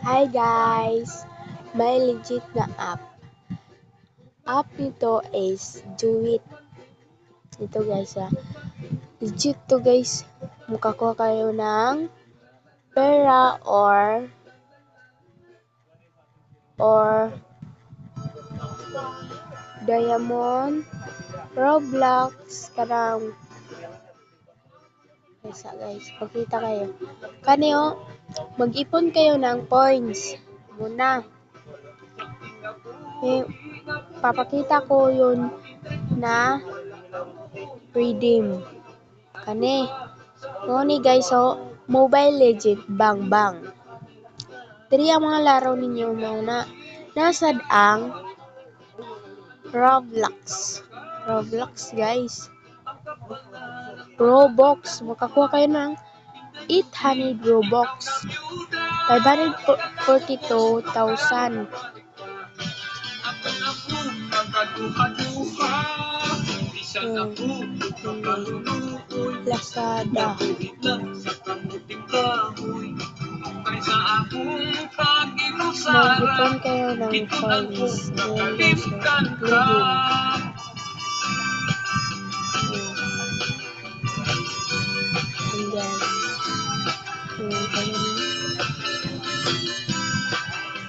Hi guys! May legit na app. App nito is Duit. Ito guys legit to guys. Makakuha kayo ng pera or diamond, Roblox, karang guys, pagkita kayo. Kanyo, mag-ipon kayo ng points. Muna. Papakita ko yun na redeem. Kani. Ni guys, Mobile Legend Bang Bang. Diri ang mga laro ninyo muna. Nasad ang Roblox. Roblox guys. Robux. Makakuha kayo ng 800 Robux. 542,000. Lazada. Mag-ipon kayo ng coins. Ayan guys, redeem.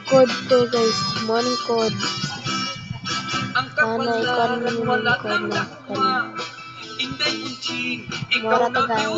Code to guys, money code. Ano, ikaw yung code na. Mura to guys.